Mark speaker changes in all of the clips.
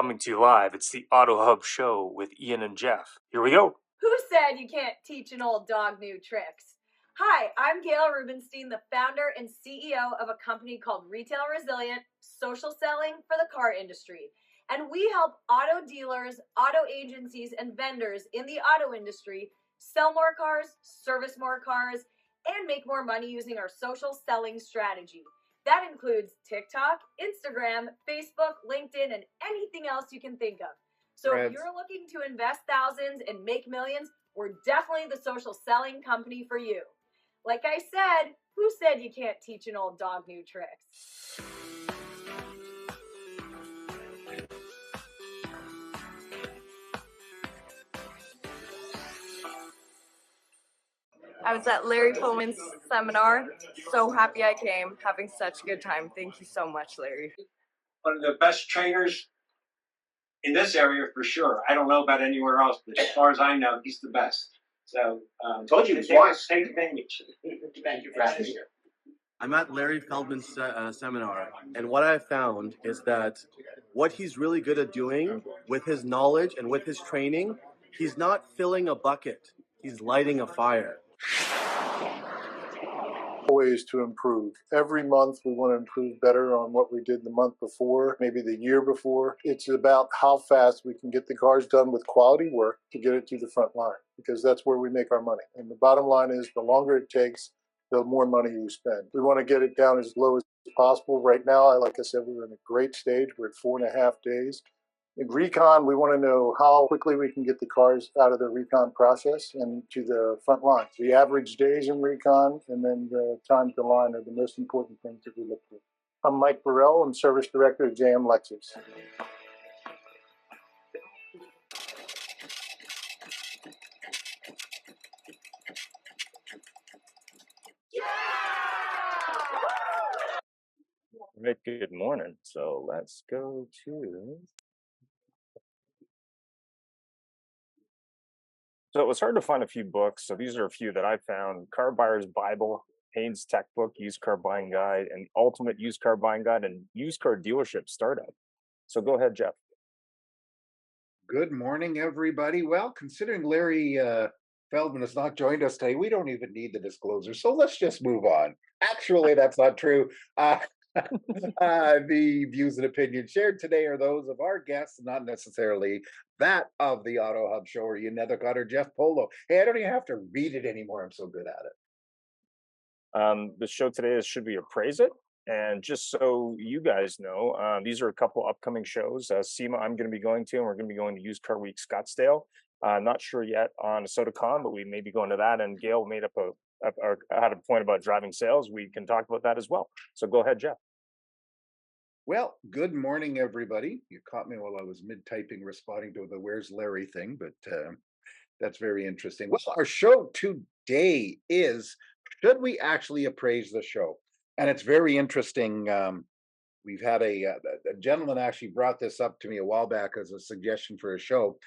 Speaker 1: Coming to you live, it's the Autohub Show with Ian and Jeff. Here we go.
Speaker 2: Who said you can't teach an old dog new tricks? Hi, I'm Gail Rubinstein, the founder and CEO of a company called Retail Resilient, social selling for the car industry. And we help auto dealers, auto agencies, and vendors in the auto industry sell more cars, service more cars, and make more money using our social selling strategy. That includes TikTok, Instagram, Facebook, LinkedIn, and anything else you can think of. So if you're looking to invest thousands and make millions, we're definitely the social selling company for you. Like I said, who said you can't teach an old dog new tricks?
Speaker 3: I was at Larry Feldman's seminar. So happy I came, having such a good time. Thank you so much, Larry.
Speaker 4: One of the best trainers in this area for sure. I don't know about anywhere else, but as far as I know, he's the best. So,
Speaker 5: told you twice.
Speaker 4: Take advantage.
Speaker 5: Thank you for having me here.
Speaker 6: I'm at Larry Feldman's seminar, and what I found is that what he's really good at doing with his knowledge and with his training, he's not filling a bucket, he's lighting a fire.
Speaker 7: Ways to improve. Every month we want to improve better on what we did the month before, maybe the year before. It's about how fast we can get the cars done with quality work to get it to the front line, because that's where we make our money. And the bottom line is the longer it takes, the more money you spend. We want to get it down as low as possible. Right now, like I said, we're in a great stage. We're at 4.5 days. In recon, we want to know how quickly we can get the cars out of the recon process and to the front line. The average days in recon and then the time to line are the most important things that we look for. I'm Mike Burrell. I'm Service Director at JM Lexus.
Speaker 1: Right, good morning. So let's go to... So it was hard to find a few books. So these are a few that I found. Car Buyer's Bible, Haynes Tech Book, Used Car Buying Guide, and Ultimate Used Car Buying Guide, and Used Car Dealership Startup. So go ahead, Jeff.
Speaker 5: Good morning, everybody. Well, considering Larry Feldman has not joined us today, we don't even need the disclosure. So let's just move on. Actually, that's not true. The views and opinions shared today are those of our guests, not necessarily that of the Autohub Show or Nethercott or Jeff Polo. Hey, I don't even have to read it anymore. I'm so good at it.
Speaker 1: The show today is Should We Appraise It? And just so you guys know, these are a couple upcoming shows. SEMA I'm going to be going to, and we're going to be going to Used Car Week Scottsdale. Not sure yet on SodaCon, but we may be going to that. And Gail made up had a point about driving sales. We can talk about that as well. So go ahead, Jeff.
Speaker 5: Well, good morning, everybody. You caught me while I was mid-typing responding to the Where's Larry thing, but that's very interesting. Well, our show today is Should We Actually Appraise the Show? And it's very interesting. We've had a gentleman actually brought this up to me a while back as a suggestion for a show,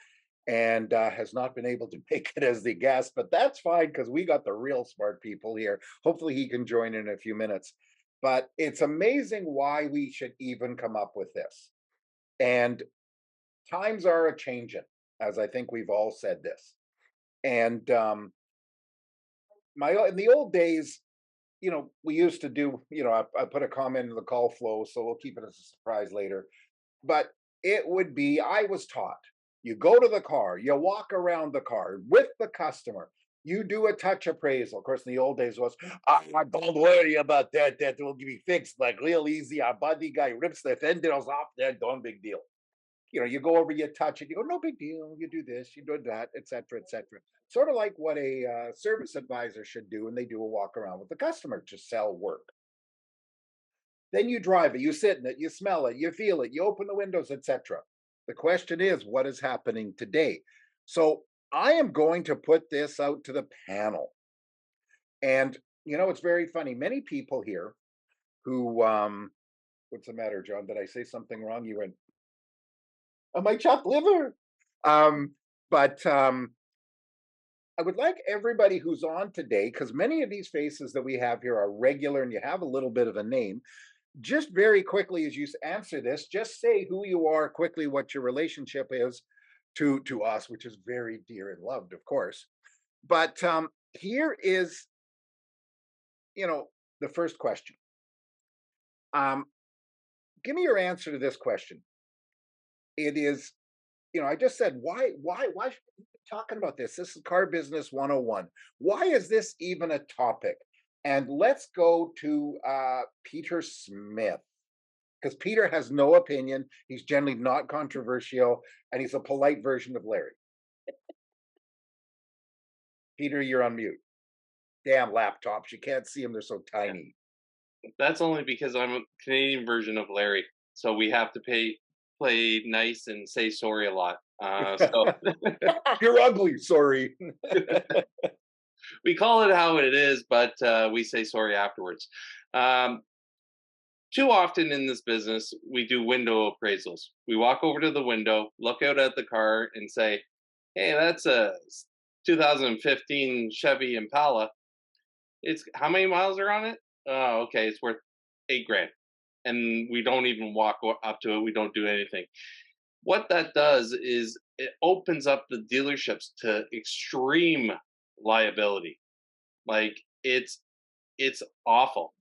Speaker 5: and has not been able to make it as the guest, but that's fine because we got the real smart people here. Hopefully he can join in a few minutes. But it's amazing why we should even come up with this. And times are a changing, as I think we've all said this. And in the old days, we used to do, I put a comment in the call flow, so we'll keep it as a surprise later. But it would be, I was taught, you go to the car, you walk around the car with the customer, you do a touch appraisal. Of course, in the old days was, don't worry about that. That will be fixed like real easy. Our body guy rips the fenders off there. Don't big deal. You go over, you touch it. You go, no big deal. You do this, you do that, etc., etc. Sort of like what a service advisor should do when they do a walk around with the customer to sell work. Then you drive it, you sit in it, you smell it, you feel it, you open the windows, etc. The question is, what is happening today? So I am going to put this out to the panel. And, it's very funny. Many people here who, what's the matter, John? Did I say something wrong? You went, oh, my chopped liver. But I would like everybody who's on today, because many of these faces that we have here are regular and you have a little bit of a name. just very quickly as you answer this, just say who you are quickly, what your relationship is to us, which is very dear and loved, of course. But here is, the first question. Um, Give me your answer to this question. It is, I just said, why should we be talking about this? This is car business 101. Why is this even a topic? And let's go to Peter Smith, because Peter has no opinion. He's generally not controversial, and he's a polite version of Larry. Peter, you're on mute. Damn laptops. You can't see them. They're so tiny.
Speaker 8: That's only because I'm a Canadian version of Larry, so we have to play nice and say sorry a lot. So
Speaker 5: You're ugly. Sorry.
Speaker 8: we call it how it is, but we say sorry afterwards. Too often in this business, we do window appraisals. We walk over to the window, look out at the car, and say, "Hey, that's a 2015 Chevy Impala. It's how many miles are on it? Oh, okay, it's worth $8,000." And we don't even walk up to it. We don't do anything. What that does is it opens up the dealerships to extreme liability. Like it's awful.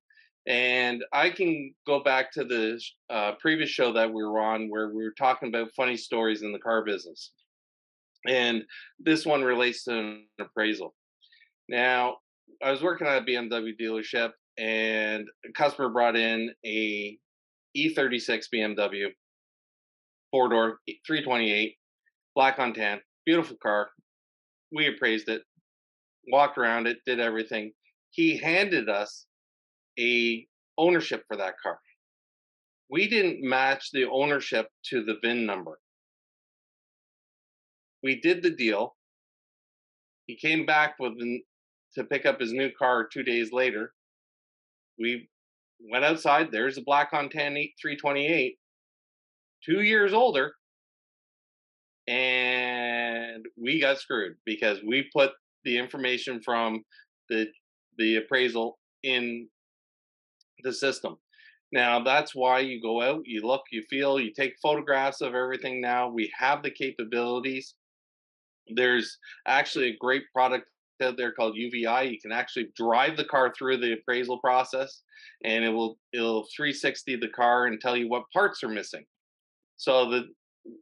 Speaker 8: And I can go back to the previous show that we were on where we were talking about funny stories in the car business. And this one relates to an appraisal. Now, I was working at a BMW dealership and a customer brought in a E36 BMW, four-door, 328, black on tan, beautiful car. We appraised it, walked around it, did everything. He handed us a ownership for that car. We didn't match the ownership to the VIN number. We did the deal. He came back to pick up his new car 2 days later. We went outside. There's a black on tan 328, 2 years older, and we got screwed because we put the information from the appraisal in the system. Now that's why you go out, you look, you feel, you take photographs of everything. Now we have the capabilities. There's actually a great product out there called UVI. You can actually drive the car through the appraisal process, and it'll 360 the car and tell you what parts are missing. So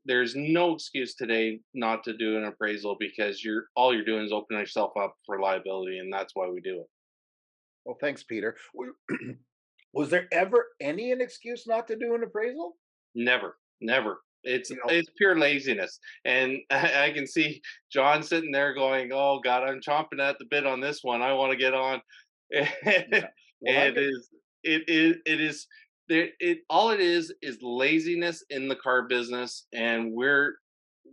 Speaker 8: there's no excuse today not to do an appraisal because all you're doing is opening yourself up for liability, and that's why we do it.
Speaker 5: Well, thanks, Peter. Was there ever an excuse not to do an appraisal?
Speaker 8: Never, never. It's
Speaker 5: You know,
Speaker 8: it's pure laziness, and I can see John sitting there going, "Oh God, I'm chomping at the bit on this one. I want to get on."
Speaker 5: yeah. Well, I
Speaker 8: And it is there. It all it is laziness in the car business, and we're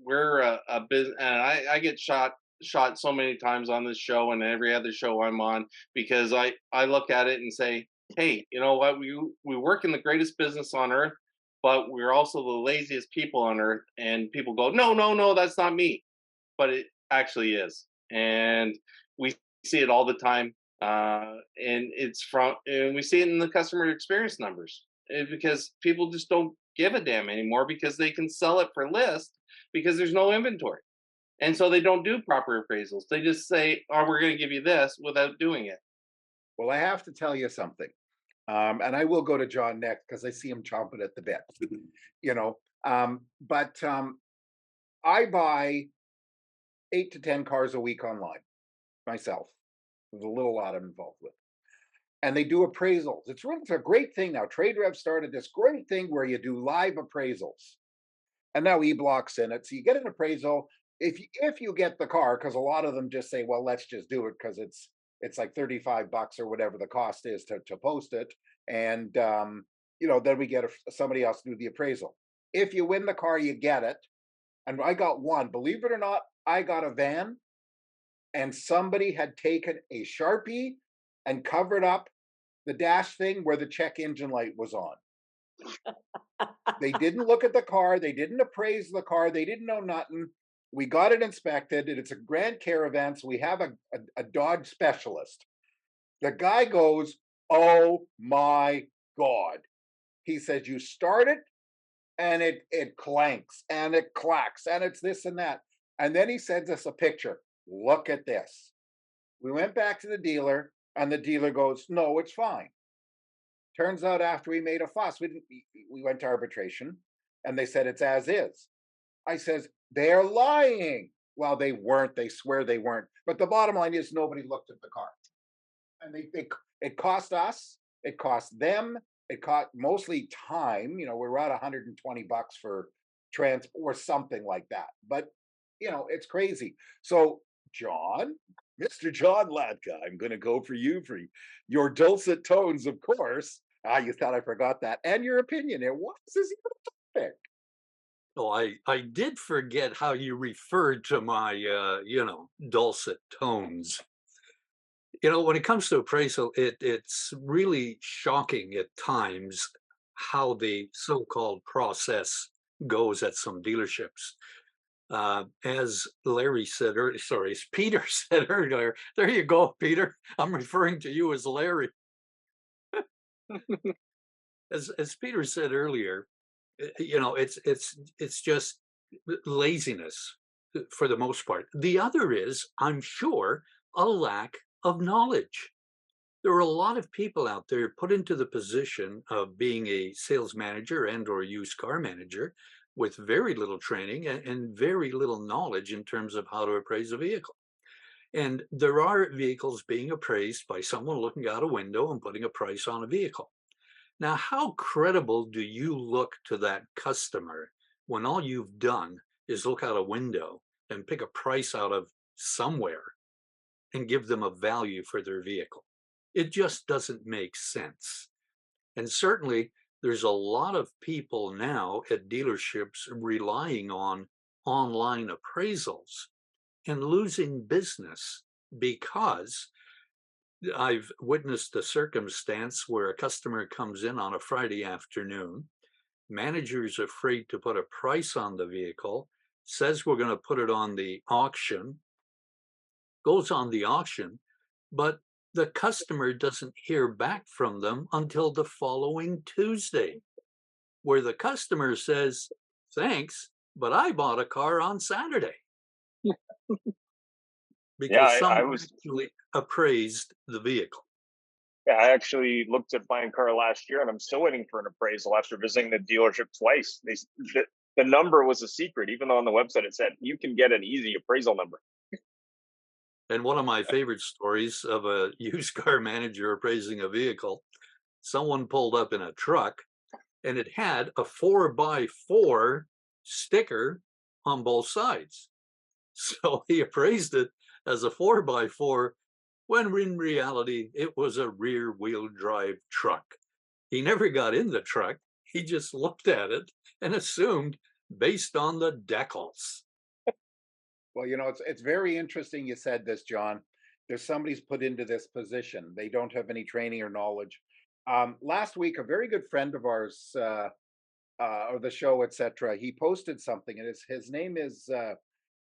Speaker 8: a business. And I get shot so many times on this show and every other show I'm on because I look at it and say, hey, you know what? We work in the greatest business on earth, but we're also the laziest people on earth. And people go, no, no, no, that's not me, but it actually is. And we see it all the time. And we see it in the customer experience numbers because people just don't give a damn anymore because they can sell it for list because there's no inventory. And so they don't do proper appraisals. They just say, oh, we're going to give you this without doing it.
Speaker 5: well, I have to tell you something, and I will go to John next because I see him chomping at the bit. You know, but I buy 8 to 10 cars a week online myself. There's a little lot I'm involved with. And they do appraisals. It's a great thing now. TradeRev started this great thing where you do live appraisals. And now eBlock's in it. So you get an appraisal if you get the car, because a lot of them just say, well, let's just do it because it's like $35 or whatever the cost is to post it. And then we get somebody else to do the appraisal. If you win the car, you get it. And I got one. Believe it or not, I got a van and somebody had taken a Sharpie and covered up the dash thing where the check engine light was on. They didn't look at the car. They didn't appraise the car. They didn't know nothing. We got it inspected. It's a Grand Caravan. So we have a Dodge specialist. The guy goes, oh my God. He says, you start it and it clanks and it clacks and it's this and that. And then he sends us a picture. Look at this. We went back to the dealer and the dealer goes, no, it's fine. Turns out after we made a fuss, we went to arbitration and they said it's as is. I says, they're lying. Well, they weren't. They swear they weren't. But the bottom line is nobody looked at the car. And it cost us, it cost them, it cost mostly time. We're at $120 for transport or something like that. But it's crazy. So John, Mr. John Latka, I'm going to go for you for your dulcet tones, of course. You thought I forgot that. And your opinion. And what is your topic?
Speaker 9: Oh, I did forget how you referred to my, dulcet tones. When it comes to appraisal, it's really shocking at times how the so-called process goes at some dealerships. As Larry said earlier, sorry, as Peter said earlier, there you go, Peter. I'm referring to you as Larry. As Peter said earlier, it's just laziness for the most part. The other is, I'm sure, a lack of knowledge. There are a lot of people out there put into the position of being a sales manager and or used car manager with very little training and very little knowledge in terms of how to appraise a vehicle. And there are vehicles being appraised by someone looking out a window and putting a price on a vehicle. Now, how credible do you look to that customer when all you've done is look out a window and pick a price out of somewhere and give them a value for their vehicle? It just doesn't make sense. And certainly, there's a lot of people now at dealerships relying on online appraisals and losing business because I've witnessed a circumstance where a customer comes in on a Friday afternoon, manager's afraid to put a price on the vehicle, says we're going to put it on the auction, goes on the auction, but the customer doesn't hear back from them until the following Tuesday, where the customer says, thanks, but I bought a car on Saturday. Because
Speaker 1: I
Speaker 9: someone
Speaker 1: was.
Speaker 9: actually appraised the vehicle.
Speaker 1: Yeah, I actually looked at buying a car last year, and I'm still waiting for an appraisal after visiting the dealership twice. The number was a secret, even though on the website it said you can get an easy appraisal number.
Speaker 9: And one of my favorite stories of a used car manager appraising a vehicle, someone pulled up in a truck, and it had a 4x4 sticker on both sides. So he appraised it as a 4x4, when in reality, it was a rear-wheel drive truck. He never got in the truck. He just looked at it and assumed based on the decals.
Speaker 5: Well, it's very interesting you said this, John. There's somebody's put into this position. They don't have any training or knowledge. Last week, a very good friend of ours, of the show, etc., he posted something, and his name is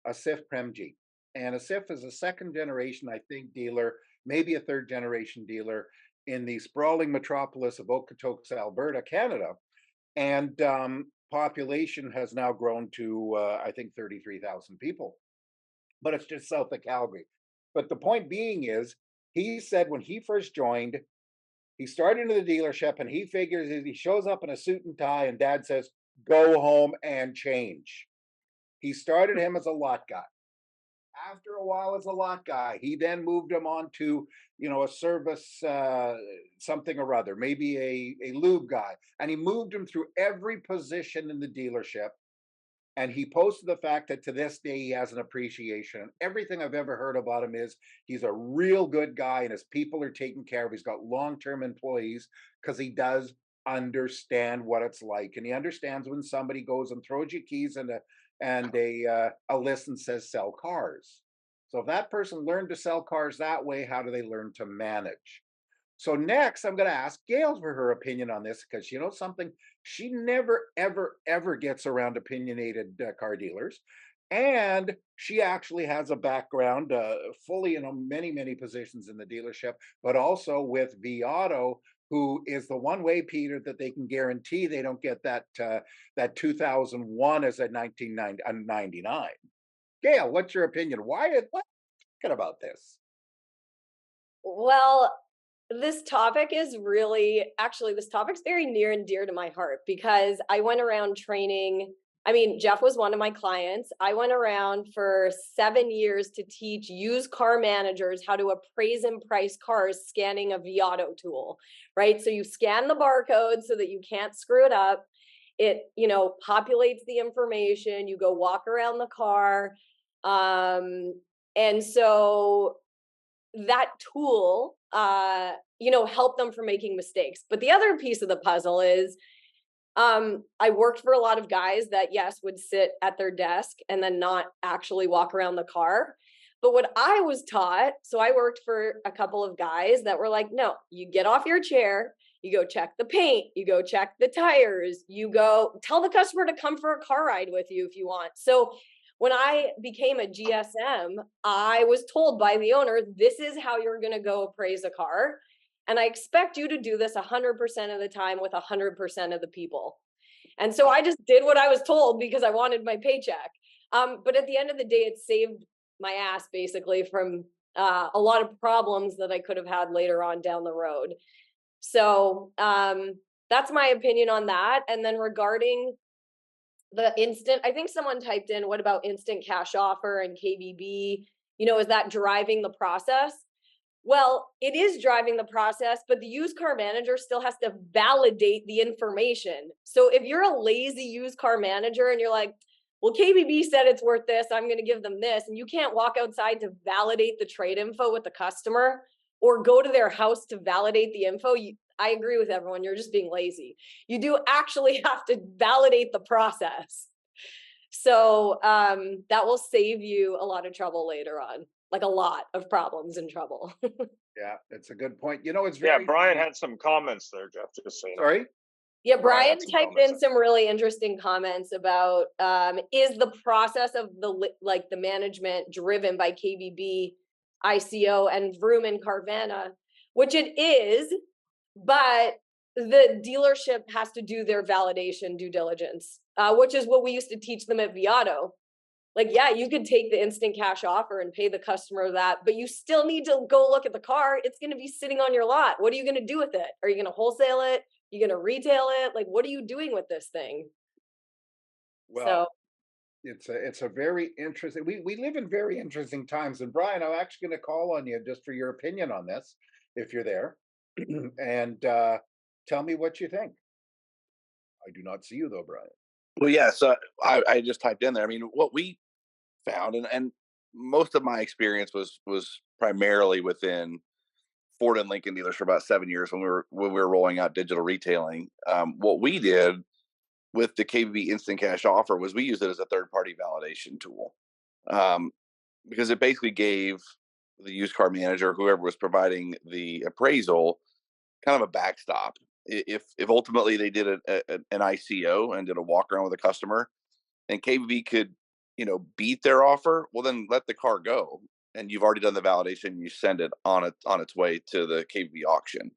Speaker 5: Asif Premji. And Asif is a second generation, I think, dealer, maybe a third generation dealer in the sprawling metropolis of Okotoks, Alberta, Canada. And population has now grown to, I think, 33,000 people. But it's just south of Calgary. But the point being is, he said when he first joined, he started into the dealership and he figures he shows up in a suit and tie and dad says, go home and change. He started him as a lot guy. After a while as a lot guy, he then moved him on to, a service, something or other, maybe a lube guy. And he moved him through every position in the dealership. And he posted the fact that to this day, he has an appreciation. Everything I've ever heard about him is he's a real good guy and his people are taken care of. He's got long-term employees because he does understand what it's like. And he understands when somebody goes and throws you keys and a list and says sell cars. So if that person learned to sell cars that way, how do they learn to manage? So next, I'm going to ask Gail for her opinion on this, because you know something, she never, ever, ever gets around opinionated car dealers. And she actually has a background fully in many, many positions in the dealership, but also with V Auto, who is the one way, Peter, that they can guarantee they don't get that 2001 as a 1999. Gail, what's your opinion? What thinking about this?
Speaker 3: Well, this topic is really actually this topic's very near and dear to my heart because I went around training. I mean, Jeff was one of my clients. I went around for 7 years to teach used car managers how to appraise and price cars scanning a Viato tool, right? So you scan the barcode so that you can't screw it up. It, populates the information. You go walk around the car. And so that tool, help them from making mistakes. But the other piece of the puzzle is I worked for a lot of guys that, yes, would sit at their desk and then not actually walk around the car. But what I was taught, so I worked for a couple of guys that were like, no, you get off your chair, you go check the paint, you go check the tires, you go tell the customer to come for a car ride with you if you want. So when I became a GSM, I was told by the owner, this is how you're going to go appraise a car. And I expect you to do this 100% of the time with 100% of the people. And so I just did what I was told because I wanted my paycheck. But at the end of the day, it saved my ass basically from a lot of problems that I could have had later on down the road. So that's my opinion on that. And then regarding the instant, I think someone typed in, what about instant cash offer and KBB? Is that driving the process? Well, it is driving the process, but the used car manager still has to validate the information. So if you're a lazy used car manager and you're like, well, KBB said it's worth this, I'm going to give them this, and you can't walk outside to validate the trade info with the customer or go to their house to validate the info, I agree with everyone. You're just being lazy. You do actually have to validate the process. So that will save you a lot of trouble later on, like a lot of problems and trouble.
Speaker 5: Yeah, it's a good point. It's
Speaker 1: Yeah,
Speaker 5: very
Speaker 1: Brian had some comments there, Jeff, just so you know.
Speaker 5: sorry.
Speaker 3: Yeah,
Speaker 1: Brian
Speaker 3: Brian
Speaker 1: had some
Speaker 3: typed
Speaker 1: comments
Speaker 3: in some really interesting comments about is the process of the management driven by KBB, ICO, and Vroom and Carvana, which it is, but the dealership has to do their validation due diligence, which is what we used to teach them at Viato. Like, yeah, you could take the instant cash offer and pay the customer that, but you still need to go look at the car. It's going to be sitting on your lot. What are you going to do with it? Are you going to wholesale it? Are you going to retail it? Like, what are you doing with this thing?
Speaker 5: Well, it's a very interesting. We live in very interesting times. And Brian, I'm actually going to call on you just for your opinion on this, if you're there, and tell me what you think. I do not see you though, Brian.
Speaker 10: Well, yeah. So I just typed in there. I mean, what we found, and most of my experience was primarily within Ford and Lincoln dealers for about 7 years when we were rolling out digital retailing. What we did with the KBB Instant Cash Offer was we used it as a third party validation tool, because it basically gave the used car manager, whoever was providing the appraisal, kind of a backstop. If ultimately they did an ICO and did a walk around with a customer, and KBB could beat their offer, well then let the car go, and you've already done the validation. You send it on its way to the KBB auction.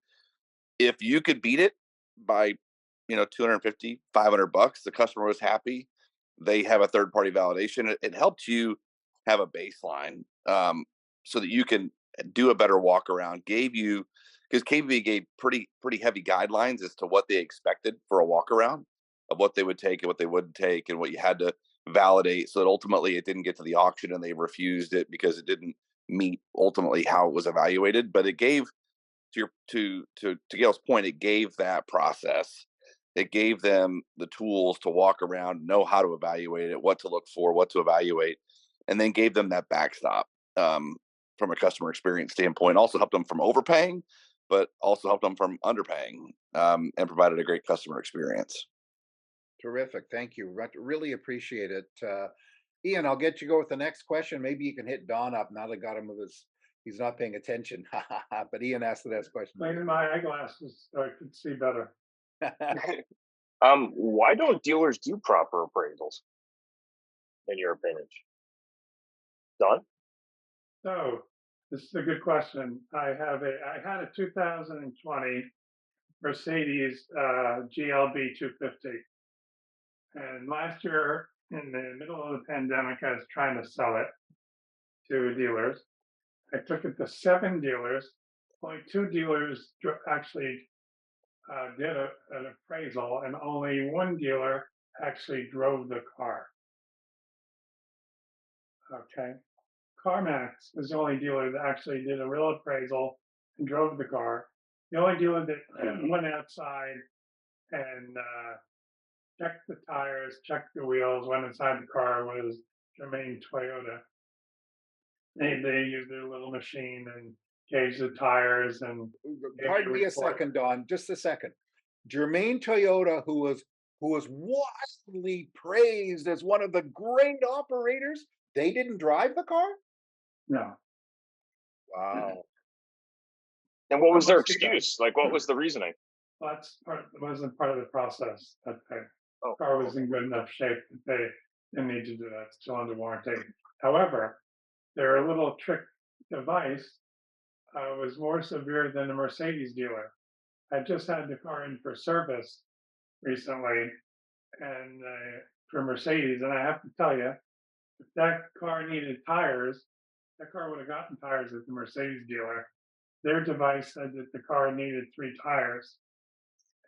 Speaker 10: If you could beat it by 250, $500, the customer was happy. They have a third party validation. It helped you have a baseline, so that you can do a better walk around. Gave you, because KBB gave pretty heavy guidelines as to what they expected for a walk around, of what they would take and what they wouldn't take, and what you had to validate, so that ultimately it didn't get to the auction and they refused it because it didn't meet ultimately how it was evaluated. But it gave, to Gail's point, it gave that process. It gave them the tools to walk around, know how to evaluate it, what to look for, what to evaluate, and then gave them that backstop, from a customer experience standpoint. Also helped them from overpaying, but also helped them from underpaying, and provided a great customer experience.
Speaker 5: Terrific. Thank you. Really appreciate it. Ian, I'll get you go with the next question. Maybe you can hit Don up now that I got him with he's not paying attention. But Ian asked the next question.
Speaker 11: Cleaning my eyeglasses so I could see better.
Speaker 1: Why don't dealers do proper appraisals, in your opinion? Don?
Speaker 11: So this is a good question. I had a 2020 Mercedes GLB 250. And last year, in the middle of the pandemic, I was trying to sell it to dealers. I took it to 7 dealers. Only 2 dealers actually did an appraisal, and only 1 dealer actually drove the car. Okay. CarMax is the only dealer that actually did a real appraisal and drove the car. The only dealer that went outside and checked the tires, checked the wheels, went inside the car was Germain Toyota. They used their little machine and gauged the tires and
Speaker 5: Pardon me a second, Don, just a second. Germain Toyota, who was widely praised as one of the great operators, they didn't drive the car?
Speaker 11: No.
Speaker 5: Wow.
Speaker 1: And what was their excuse? Like, what was the reasoning?
Speaker 11: Well, wasn't part of the process. That the
Speaker 1: Oh,
Speaker 11: car was in good enough shape that they didn't need to do that. It's still under warranty. However, their little trick device was more severe than the Mercedes dealer. I just had the car in for service recently, and for Mercedes, and I have to tell you, if that car needed tires, that car would have gotten tires at the Mercedes dealer. Their device said that the car needed 3 tires.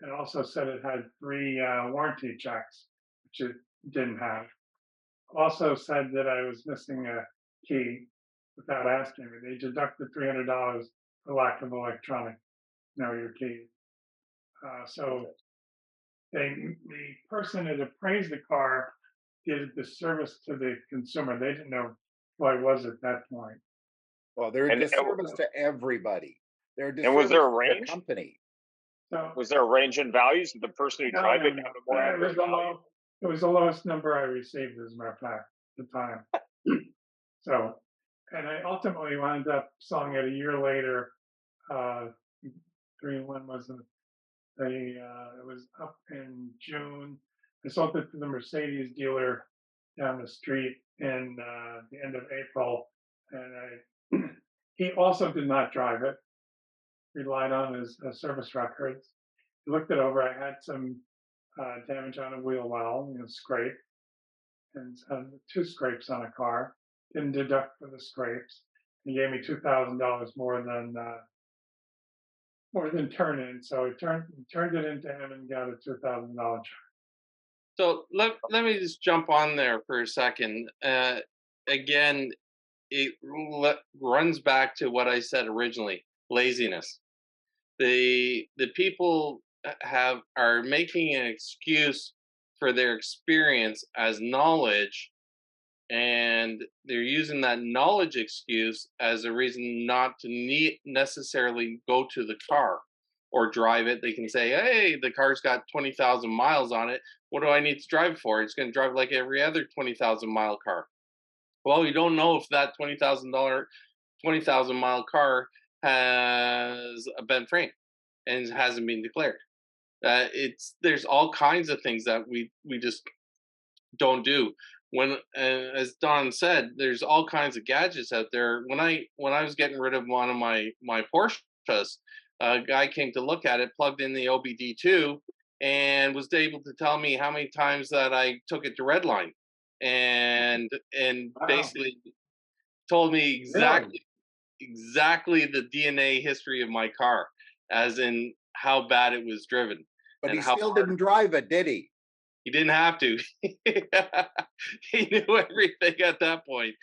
Speaker 11: It also said it had 3 warranty checks, which it didn't have. Also said that I was missing a key without asking me. They deducted $300 for lack of electronic know your key. So the person that appraised the car did the service to the consumer. They didn't know who I was at that point.
Speaker 5: Well, they're a
Speaker 1: And
Speaker 5: disservice to everybody. They're a
Speaker 1: and
Speaker 5: disservice
Speaker 1: was there a
Speaker 5: to the
Speaker 1: range?
Speaker 5: company.
Speaker 11: So
Speaker 1: Was there a range in values? Did the person who
Speaker 11: no,
Speaker 1: tried
Speaker 11: no,
Speaker 1: it
Speaker 11: no.
Speaker 1: have a more
Speaker 11: It
Speaker 1: accurate
Speaker 11: was,
Speaker 1: value?
Speaker 11: it was the lowest number I received, as a matter of fact, at the time. So, and I ultimately wound up selling it a year later. 3-1 was it was up in June. I sold it to the Mercedes dealer down the street in the end of April, and he also did not drive it. Relied on his service records. He looked it over. I had some damage on a wheel well, scrape, and 2 scrapes on a car. Didn't deduct for the scrapes. He gave me $2,000 more than turn in. So I turned it into him and got a $2,000 check.
Speaker 8: So let me just jump on there for a second. Again, it runs back to what I said originally: laziness. The people are making an excuse for their experience as knowledge, and they're using that knowledge excuse as a reason not to necessarily go to the car or drive it. They can say, hey, the car's got 20,000 miles on it. What do I need to drive for? It's going to drive like every other 20,000 mile car. Well, you don't know if that $20,000 mile car has a bent frame and hasn't been declared. There's all kinds of things that we just don't do. When as Don said, there's all kinds of gadgets out there. When I was getting rid of one of my Porsches, a guy came to look at it, plugged in the OBD2, and was able to tell me how many times that I took it to redline, and
Speaker 11: Wow.
Speaker 8: basically told me exactly the DNA history of my car, as in how bad it was driven.
Speaker 5: But
Speaker 8: and
Speaker 5: he
Speaker 8: how
Speaker 5: still
Speaker 8: hard
Speaker 5: didn't drive it, did he?
Speaker 8: he didn't have to. He knew everything at that point.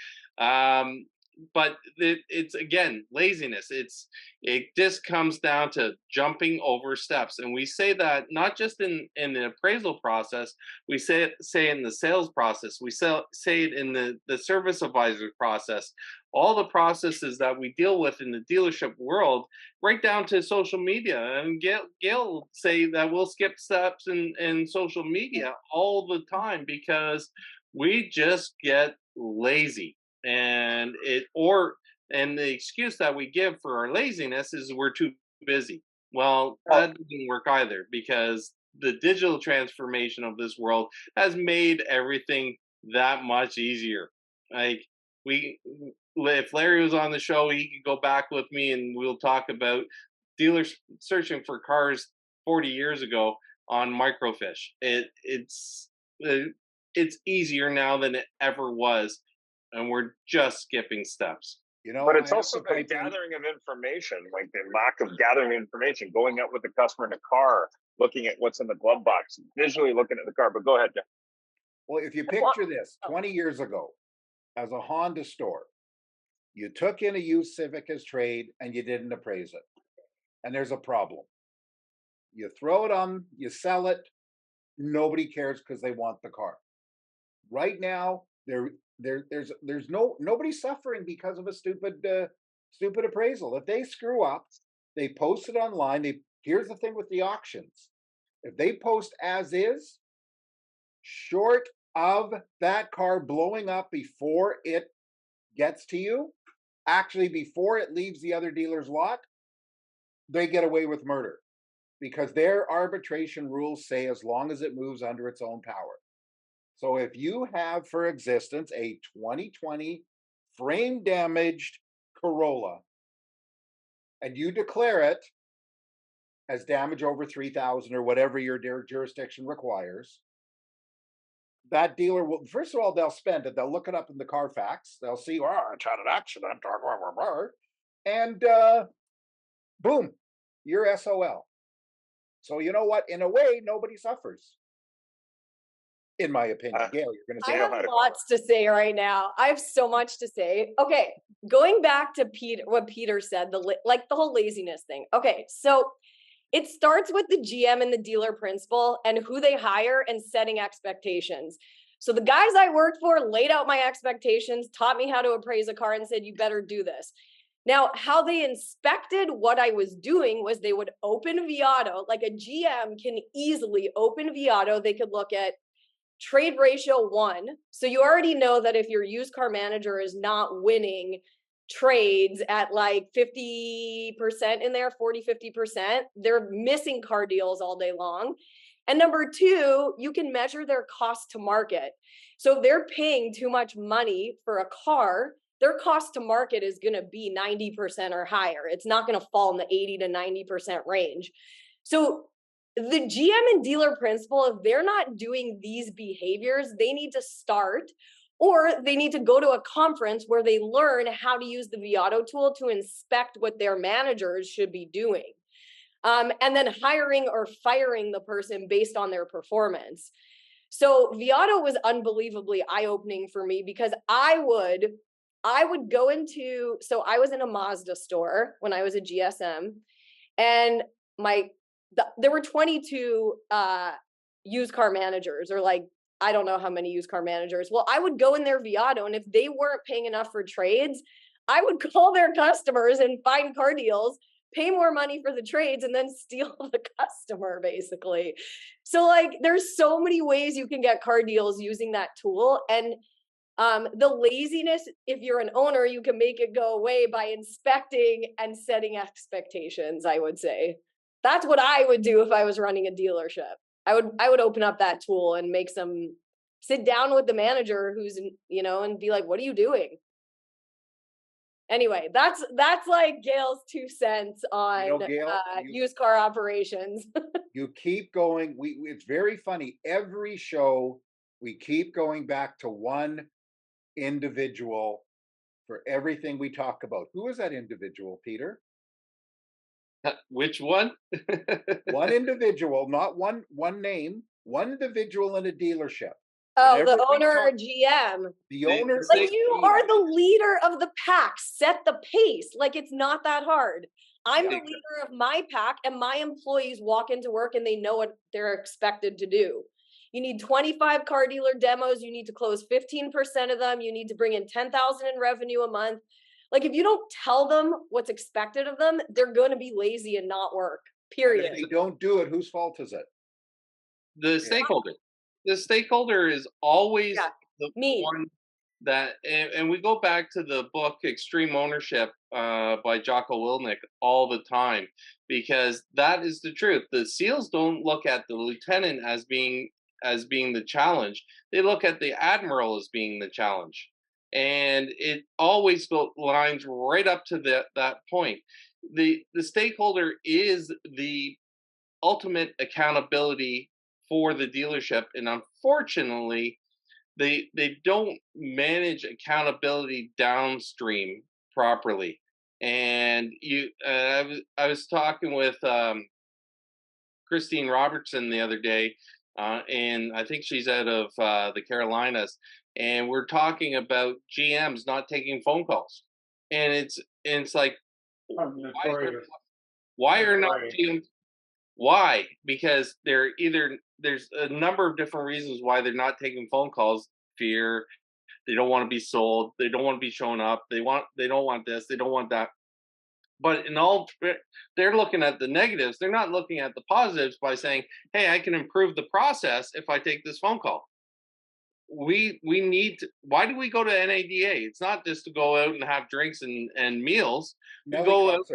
Speaker 8: But it's again laziness. It just comes down to jumping over steps, and we say that not just in the appraisal process. We say it in the sales process. We say it in the service advisor process. All the processes that we deal with in the dealership world, right down to social media. And Gail will say that we'll skip steps in social media all the time because we just get lazy. And the excuse that we give for our laziness is we're too busy. Well, that doesn't work either, because the digital transformation of this world has made everything that much easier. Like if Larry was on the show, he could go back with me and we'll talk about dealers searching for cars 40 years ago on microfiche. It's easier now than it ever was, and we're just skipping steps.
Speaker 5: You know,
Speaker 1: But
Speaker 5: I
Speaker 1: it's
Speaker 5: have
Speaker 1: also
Speaker 5: to
Speaker 1: the
Speaker 5: pipe in.
Speaker 1: gathering of information, like the lack of gathering information, going out with the customer in the car, looking at what's in the glove box, visually looking at the car. But go ahead, Jeff.
Speaker 5: Well, if you picture this, 20 years ago, as a Honda store, you took in a used Civic as trade and you didn't appraise it. And there's a problem. You throw it on, you sell it, nobody cares because they want the car. Right now, there's nobody suffering because of a stupid appraisal. If they screw up, they post it online. Here's the thing with the auctions. If they post as is, short of that car blowing up before it gets to you, actually before it leaves the other dealer's lot, they get away with murder because their arbitration rules say as long as it moves under its own power. So if you have, for existence, a 2020 frame damaged Corolla and you declare it as damage over 3,000 or whatever your jurisdiction requires, that dealer will, first of all, they'll spend it. They'll look it up in the Carfax. They'll see, oh, it's had an accident, and boom, you're SOL. So you know what? In a way, nobody suffers. In my opinion. Gail, you're going to
Speaker 3: I
Speaker 5: say
Speaker 3: have lots to say right now. I have so much to say. Okay, going back to what Peter said, the whole laziness thing. Okay, so it starts with the GM and the dealer principal and who they hire and setting expectations. So the guys I worked for laid out my expectations, taught me how to appraise a car and said, you better do this. Now, how they inspected what I was doing was they would open Viato, like a GM can easily open Viato. They could look at trade ratio 1. So you already know that if your used car manager is not winning trades at like 50% in there, 40, 50%, they're missing car deals all day long. And number 2, you can measure their cost to market. So if they're paying too much money for a car, their cost to market is going to be 90% or higher. It's not going to fall in the 80 to 90% range. So the GM and dealer principal, if they're not doing these behaviors, they need to start, or they need to go to a conference where they learn how to use the Viato tool to inspect what their managers should be doing. And then hiring or firing the person based on their performance. So Viato was unbelievably eye-opening for me because I would go into, so I was in a Mazda store when I was a GSM, and there were 22 used car managers, or like, I don't know how many used car managers. Well, I would go in their Viato, and if they weren't paying enough for trades, I would call their customers and find car deals, pay more money for the trades, and then steal the customer, basically. So like, there's so many ways you can get car deals using that tool. And the laziness, if you're an owner, you can make it go away by inspecting and setting expectations, I would say. That's what I would do if I was running a dealership. I would open up that tool and make some, sit down with the manager who's, and be like, what are you doing? Anyway, that's like Gail's 2 cents on
Speaker 5: Gail,
Speaker 3: used car operations.
Speaker 5: You keep going. It's very funny. Every show, we keep going back to one individual for everything we talk about. Who is that individual, Peter?
Speaker 8: Which one?
Speaker 5: One individual, not one name, one individual in a dealership.
Speaker 3: Oh, the owner or GM.
Speaker 5: The owner.
Speaker 3: Like, you are the leader of the pack. Set the pace. Like, it's not that hard. I'm the leader of my pack, and my employees walk into work and they know what they're expected to do. You need 25 car dealer demos. You need to close 15% of them. You need to bring in 10,000 in revenue a month. Like, if you don't tell them what's expected of them, they're going to be lazy and not work, period.
Speaker 5: And if they don't do it, whose fault is it?
Speaker 8: The stakeholder. The stakeholder is always the one that, and we go back to the book Extreme Ownership by Jocko Willink all the time, because that is the truth. The SEALs don't look at the lieutenant as being the challenge. They look at the admiral as being the challenge. And it always lines right up to that point. The stakeholder is the ultimate accountability for the dealership, and unfortunately, they don't manage accountability downstream properly. And I was talking with Christine Robertson the other day, and I think she's out of the Carolinas, and we're talking about GMs not taking phone calls, and it's like,
Speaker 11: Notorious.
Speaker 8: why are not
Speaker 11: Notorious.
Speaker 8: GMs? Why? Because there's a number of different reasons why they're not taking phone calls. Fear, they don't want to be sold, they don't want to be shown up, they don't want this, they don't want that. But in all, they're looking at the negatives. They're not looking at the positives by saying, "Hey, I can improve the process if I take this phone call." We need to. Why do we go to NADA? It's not just to go out and have drinks and meals. We go out.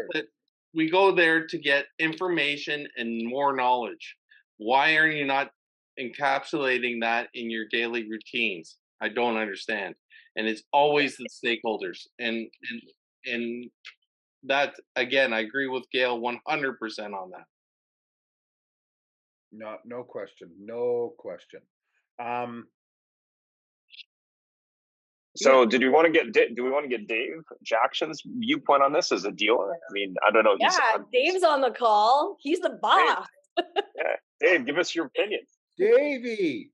Speaker 8: We go there to get information and more knowledge. Why are you not encapsulating that in your daily routines? I don't understand. And it's always the stakeholders. And that, again, I agree with Gail 100% on that.
Speaker 5: No question. No question.
Speaker 1: So, do we want to get Dave Jackson's viewpoint on this as a dealer? I mean, I don't know.
Speaker 3: Yeah, Dave's on the call. He's the boss.
Speaker 1: Yeah, Dave, give us your opinion.
Speaker 5: Davey,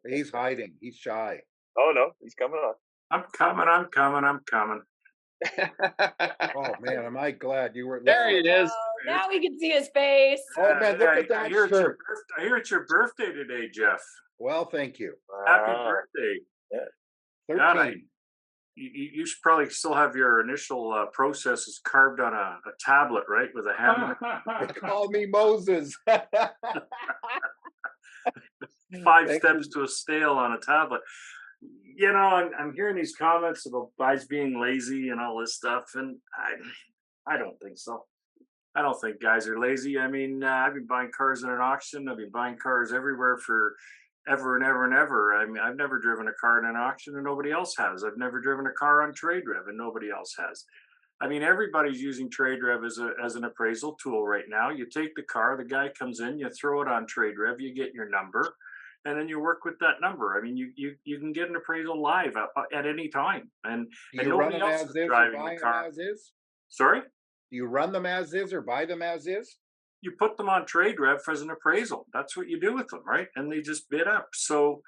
Speaker 5: he's hiding. He's shy.
Speaker 1: Oh no, he's coming on.
Speaker 12: I'm coming.
Speaker 5: Oh man, am I glad you were
Speaker 8: there. He is.
Speaker 3: Now we can see his face.
Speaker 5: Oh man, look at that shirt.
Speaker 12: I hear it's your birthday today, Jeff.
Speaker 5: Well, thank you.
Speaker 12: Happy birthday.
Speaker 1: Yeah.
Speaker 5: 13.
Speaker 12: God, you should probably still have your initial processes carved on a tablet, right, with a hammer.
Speaker 5: They call me Moses.
Speaker 12: 5 steps to a stale on a tablet. You know, I'm hearing these comments about guys being lazy and all this stuff, and I don't think so. I don't think guys are lazy. I mean, I've been buying cars in an auction. I've been buying cars everywhere for ever and ever and ever. I mean, I've never driven a car in an auction and nobody else has. I've never driven a car on TradeRev and nobody else has. I mean, everybody's using TradeRev as an appraisal tool right now. You take the car, the guy comes in, you throw it on TradeRev, you get your number, and then you work with that number. I mean, you can get an appraisal live at any time, and nobody else is driving the car. Sorry?
Speaker 5: Do you run them as is or buy them as is?
Speaker 12: You put them on TradeRev as an appraisal. That's what you do with them, right? And they just bid up. So,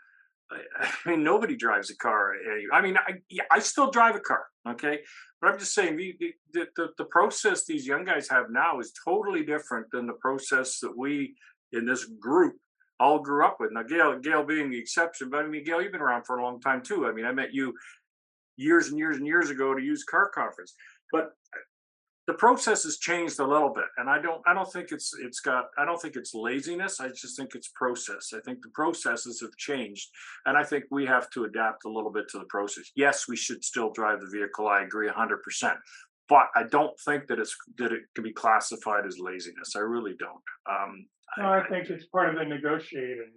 Speaker 12: I mean, nobody drives a car. I mean, I still drive a car, okay? But I'm just saying the process these young guys have now is totally different than the process that we in this group all grew up with. Now, Gail being the exception, but I mean, Gail, you've been around for a long time too. I mean, I met you years and years and years ago to Used Car Conference, but the process has changed a little bit, and I don't think it's laziness. I just think it's process. I think the processes have changed, and I think we have to adapt a little bit to the process. Yes, we should still drive the vehicle. I agree 100%, but I don't think that it can be classified as laziness. I really don't.
Speaker 11: No, I think it's part of the negotiating.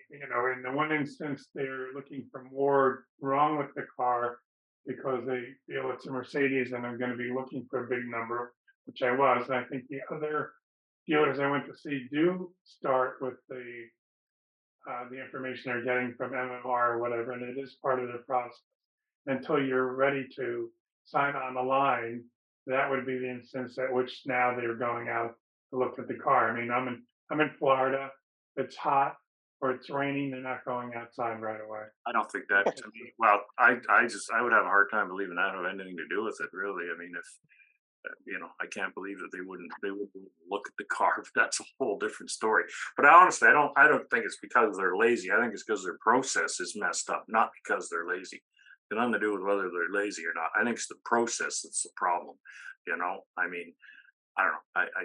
Speaker 11: In the one instance, they're looking for more wrong with the car because they feel it's a Mercedes and I'm going to be looking for a big number, which I was. And I think the other dealers I went to see do start with the information they're getting from MMR or whatever, and it is part of the process. Until you're ready to sign on the line, that would be the instance at which now they're going out to look at the car. I mean, I'm in Florida. It's hot or it's raining. They're not going outside right away.
Speaker 12: I don't think that. To me, well, I would have a hard time believing that had anything to do with it. Really, I mean, if I can't believe that they wouldn't look at the car. That's a whole different story. But honestly, I don't think it's because they're lazy. I think it's because their process is messed up, not because they're lazy. It's nothing to do with whether they're lazy or not. I think it's the process that's the problem. I mean, I don't know.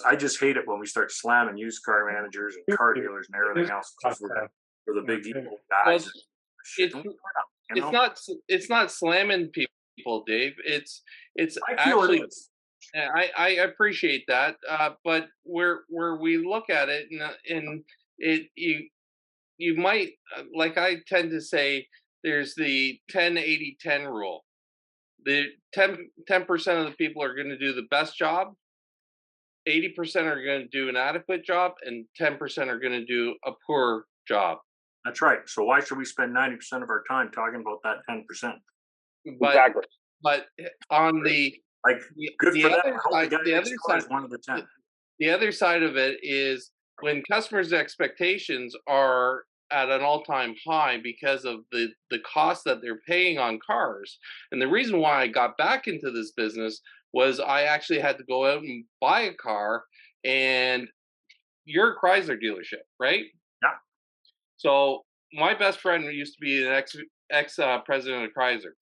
Speaker 12: I just hate it when we start slamming used car managers and car dealers and everything else because we're the big evil guys.
Speaker 8: It's not slamming people, Dave. It's
Speaker 12: I feel
Speaker 8: actually.
Speaker 12: it is.
Speaker 8: I appreciate that, but where we look at it and it you might, like I tend to say, there's the 10-80-10 rule. The 10% of the people are going to do the best job, 80% are going to do an adequate job and 10% are going to do a poor job.
Speaker 12: That's right. So why should we spend 90% of our time talking about that 10%?
Speaker 8: But
Speaker 1: Exactly.
Speaker 8: but on
Speaker 12: Like, good
Speaker 8: the
Speaker 12: for them.
Speaker 8: other
Speaker 12: I hope
Speaker 8: side,
Speaker 12: the guy
Speaker 8: the
Speaker 12: next
Speaker 8: other
Speaker 12: door
Speaker 8: side,
Speaker 12: is one of the 10.
Speaker 8: the other side of it is when customers' expectations are at an all-time high because of the cost that they're paying on cars. And the reason why I got back into this business was I actually had to go out and buy a car, and you're a Chrysler dealership, right?
Speaker 12: Yeah.
Speaker 8: So my best friend used to be an ex president of Chrysler.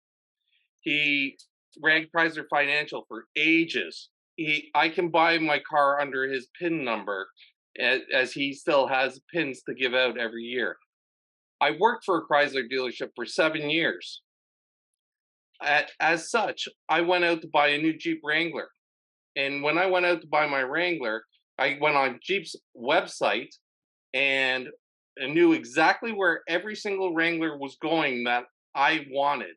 Speaker 8: He ran Chrysler Financial for ages. I can buy my car under his PIN number, as he still has pins to give out every year. I worked for a Chrysler dealership for 7 years. As such, I went out to buy a new Jeep Wrangler. And when I went out to buy my Wrangler, I went on Jeep's website and I knew exactly where every single Wrangler was going that I wanted.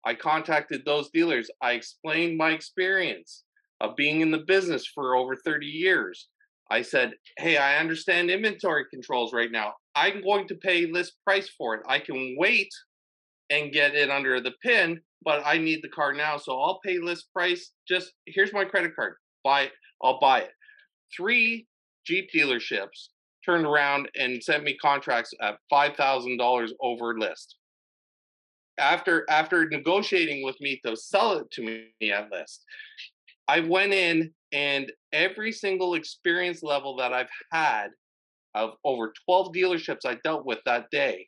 Speaker 8: I contacted those dealers. I explained my experience of being in the business for over 30 years. I said, hey, I understand inventory controls right now. I'm going to pay list price for it. I can wait and get it under the PIN, but I need the car now. So I'll pay list price. Just here's my credit card. Buy it. I'll buy it. 3 Jeep dealerships turned around and sent me contracts at $5,000 over list. After negotiating with me to sell it to me at list, I went in, and every single experience level that I've had of over 12 dealerships I dealt with that day,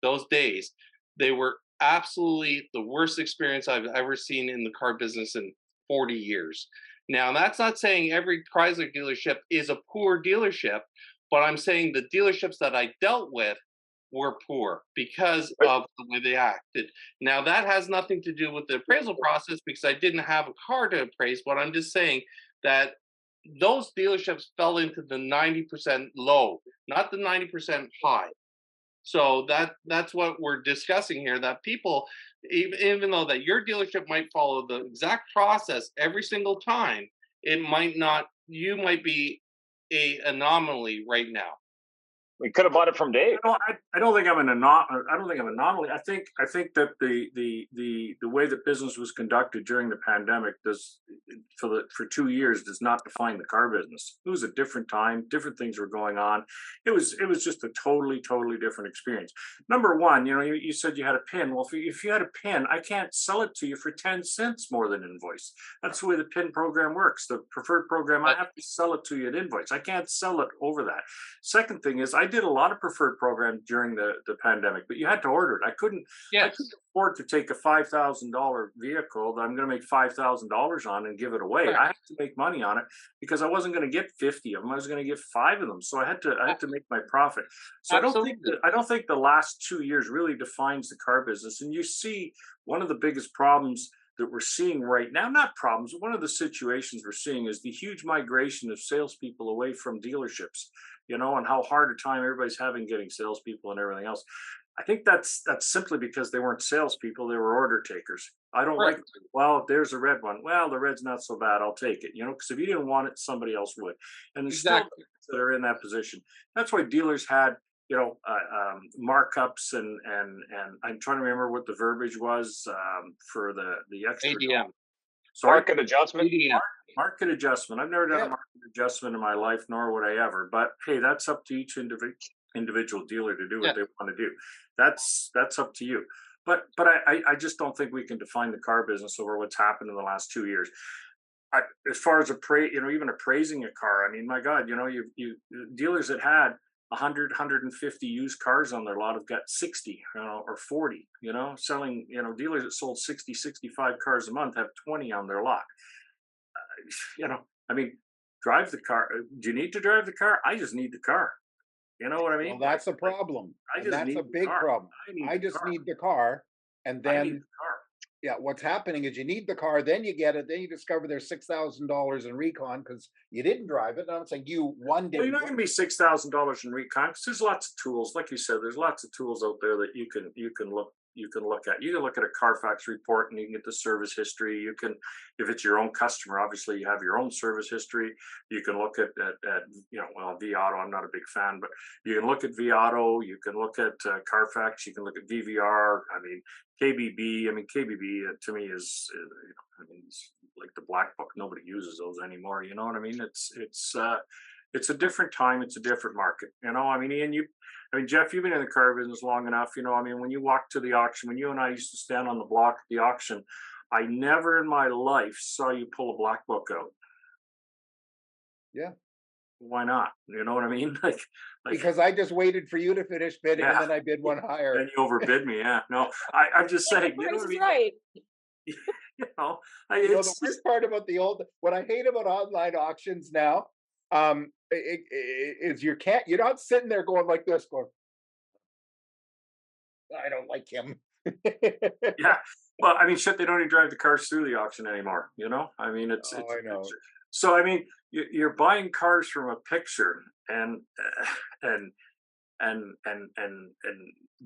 Speaker 8: those days, they were absolutely the worst experience I've ever seen in the car business in 40 years. Now, that's not saying every Chrysler dealership is a poor dealership, but I'm saying the dealerships that I dealt with were poor because of the way they acted. Now, that has nothing to do with the appraisal process because I didn't have a car to appraise, but I'm just saying that those dealerships fell into the 90% low, not the 90% high. So that's what we're discussing here, that people, even though that your dealership might follow the exact process every single time, it might not, you might be a anomaly right now.
Speaker 1: We could have bought it from Dave.
Speaker 12: I don't think I'm an anomaly. I don't think I'm an anomaly. I think that the way that business was conducted during the pandemic for 2 years does not define the car business. It was a different time. Different things were going on. It was just a totally different experience. Number one, you said you had a PIN. Well, if you had a PIN, I can't sell it to you for 10 cents more than invoice. That's the way the PIN program works. The preferred program, I have to sell it to you at invoice. I can't sell it over that. Second thing is, I did a lot of preferred programs during the pandemic, but you had to order it. I couldn't afford to take a $5,000 vehicle that I'm going to make $5,000 on and give it away. I had to make money on it because I wasn't going to get 50 of them. I was going to get 5 of them. So I had to make my profit. So I don't think the last 2 years really defines the car business. And you see one of the biggest problems that we're seeing right now, not problems, one of the situations we're seeing is the huge migration of salespeople away from dealerships, and how hard a time everybody's having getting salespeople and everything else. I think that's simply because they weren't salespeople, they were order takers. I don't like, well, there's a red one. Well, the red's not so bad, I'll take it, because if you didn't want it, somebody else would. And there's still that are in that position. That's why dealers had markups and I'm trying to remember what the verbiage was for the extra
Speaker 8: ADM.
Speaker 1: Market adjustment.
Speaker 12: Market adjustment. I've never done a market adjustment in my life, nor would I ever. But hey, that's up to each individual dealer to do what they want to do. That's up to you. But I just don't think we can define the car business over what's happened in the last 2 years. As far as even appraising a car, I mean, my God, you dealers that had 100, 150 used cars on their lot have got 60, or 40, selling, dealers that sold 60, 65 cars a month have 20 on their lot. I mean, drive the car. Do you need to drive the car? I just need the car. You know what I mean?
Speaker 5: Well, that's a problem. That's a big problem. I just need the car. And then, what's happening is you need the car, then you get it, then you discover there's $6,000 in recon because you didn't drive it. And I'm saying one day.
Speaker 12: Well, you're not going to be $6,000 in recon because there's lots of tools. Like you said, there's lots of tools out there that you can look you can look at. You can look at a Carfax report and you can get the service history. You can, if it's your own customer, obviously you have your own service history. You can look at well, Auto. I'm not a big fan, but you can look at Auto. You can look at Carfax. You can look at VVR. I mean, KBB. I mean, KBB to me is it's like the black book. Nobody uses those anymore. You know what I mean? It's a different time. It's a different market. I mean, Jeff, you've been in the car business long enough. I mean, when you walk to the auction, when you and I used to stand on the block at the auction, I never in my life saw you pull a black book out.
Speaker 5: Yeah.
Speaker 12: Why not? You know what I mean? Like
Speaker 5: because I just waited for you to finish bidding, and then I bid one higher.
Speaker 12: Then you overbid me. Yeah. No, I'm just saying. You know what I mean?
Speaker 3: Right.
Speaker 5: The worst part about what I hate about online auctions now, is you're not sitting there going like this, going, I don't like him.
Speaker 12: Yeah. Well, I mean, shit, they don't even drive the cars through the auction anymore. I mean, it's
Speaker 5: I know.
Speaker 12: So I mean, you're buying cars from a picture and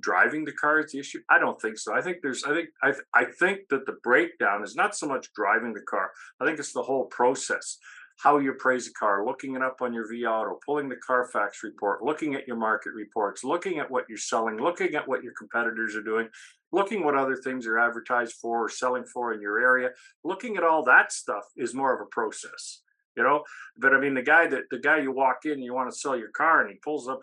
Speaker 12: driving the car is the issue. I don't think so. I think that the breakdown is not so much driving the car. I think it's the whole process. How you appraise a car, looking it up on your Auto, pulling the Carfax report, looking at your market reports, looking at what you're selling, looking at what your competitors are doing, looking what other things are advertised for or selling for in your area. Looking at all that stuff is more of a process, But I mean, the guy you walk in, you want to sell your car, and he pulls up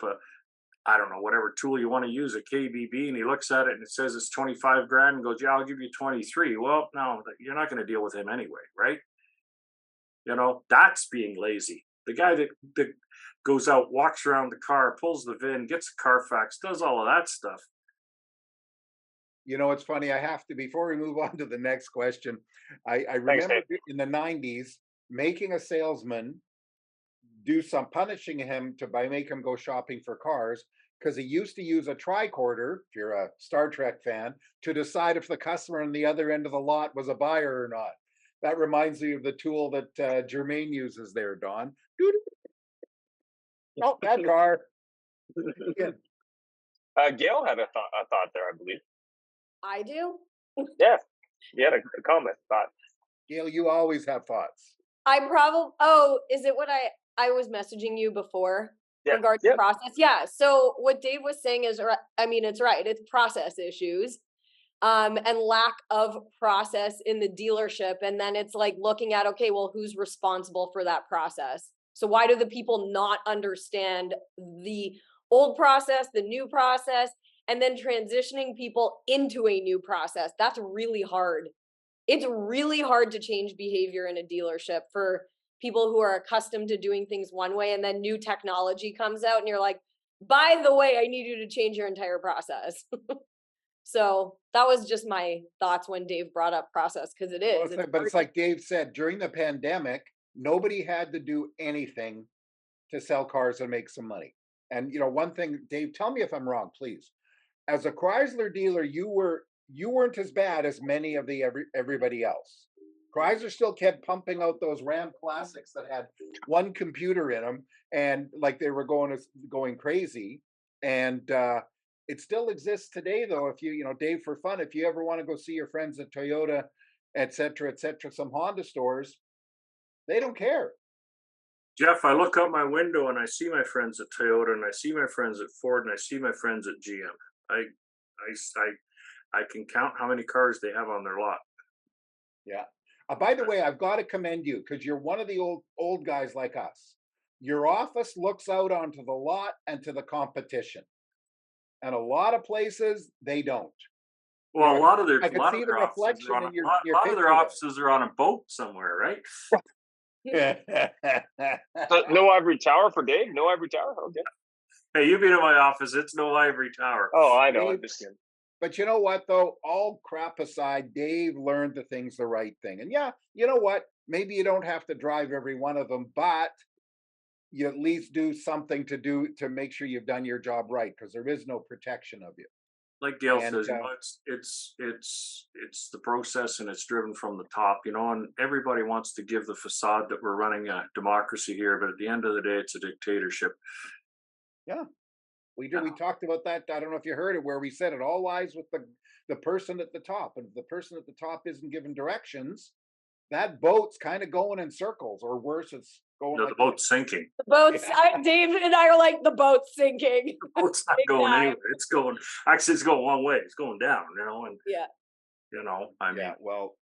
Speaker 12: I don't know, whatever tool you want to use, a KBB, and he looks at it and it says it's 25 grand and goes, yeah, I'll give you 23. Well, no, you're not going to deal with him anyway, right? That's being lazy. The guy that goes out, walks around the car, pulls the VIN, gets a Carfax, does all of that stuff.
Speaker 5: It's funny. I have to, before we move on to the next question, I remember in the 90s making a salesman punishing him by make him go shopping for cars, because he used to use a tricorder, if you're a Star Trek fan, to decide if the customer on the other end of the lot was a buyer or not. That reminds me of the tool that Jermaine uses there, Don. Oh, that car.
Speaker 1: Gail had a thought there, I believe.
Speaker 3: I do?
Speaker 1: Yeah. You had a comment, thought.
Speaker 5: Gail, you always have thoughts.
Speaker 3: Is it what I was messaging you before? Regards to process? Yeah. So what Dave was saying is, it's right. It's process issues. And lack of process in the dealership. And then it's like looking at, okay, well, who's responsible for that process? So why do the people not understand the old process, the new process, and then transitioning people into a new process? That's really hard. It's really hard to change behavior in a dealership for people who are accustomed to doing things one way, and then new technology comes out and you're like, by the way, I need you to change your entire process. So that was just my thoughts when Dave brought up process, because it is.
Speaker 5: But it's like Dave said, during the pandemic, nobody had to do anything to sell cars and make some money. And one thing, Dave, tell me if I'm wrong, please. As a Chrysler dealer, you weren't as bad as many of everybody else. Chrysler still kept pumping out those Ram Classics that had one computer in them, and like they were going crazy. And it still exists today, though. If you Dave, for fun, if you ever want to go see your friends at Toyota, et cetera, some Honda stores, they don't care.
Speaker 12: Jeff, I look out my window and I see my friends at Toyota, and I see my friends at Ford, and I see my friends at GM. I can count how many cars they have on their lot.
Speaker 5: Yeah. By the way, I've got to commend you, because you're one of the old guys like us. Your office looks out onto the lot and to the competition. And a lot of places, they don't.
Speaker 12: Well, a lot of their offices are on a boat somewhere, right?
Speaker 1: So, no ivory tower for Dave? No ivory tower? Okay.
Speaker 12: Hey, you've been in my office. It's no ivory tower.
Speaker 1: Oh, I know.
Speaker 5: But you know what, though? All crap aside, Dave learned the things the right thing. And yeah, you know what? Maybe you don't have to drive every one of them, but you at least do something to make sure you've done your job right, because there is no protection of you.
Speaker 12: Like Gail says, it's the process, and it's driven from the top, and everybody wants to give the facade that we're running a democracy here, but at the end of the day, it's a dictatorship.
Speaker 5: Yeah. We talked about that. I don't know if you heard it, where we said it all lies with the person at the top, and if the person at the top isn't given directions, that boat's kind of going in circles, or worse, it's going
Speaker 12: No,
Speaker 5: like
Speaker 12: the boat's sinking.
Speaker 3: The boat's, David and I are like, the boat's sinking.
Speaker 12: The boat's not
Speaker 3: Big
Speaker 12: going
Speaker 3: time.
Speaker 12: anywhere. It's going, actually, it's going one way. It's going down, you know, and,
Speaker 3: Yeah.
Speaker 12: you know, I mean,
Speaker 5: yeah, well,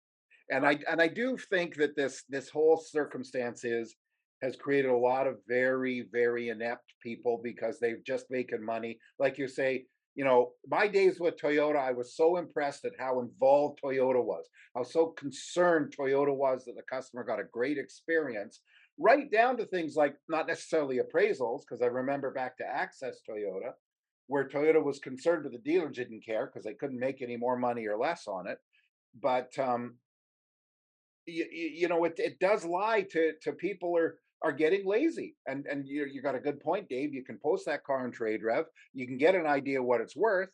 Speaker 5: and I do think that this whole circumstance has created a lot of very, very inept people because they've just making money. Like you say, you know, my days with Toyota, I was so impressed at how involved Toyota was, how so concerned Toyota was that the customer got a great experience, right down to things like not necessarily appraisals, because I remember back to Access Toyota, where Toyota was concerned, but the dealer didn't care because they couldn't make any more money or less on it. But you know, it does lie to people are getting lazy, and you got a good point, Dave. You can post that car on Trade Rev, you can get an idea what it's worth,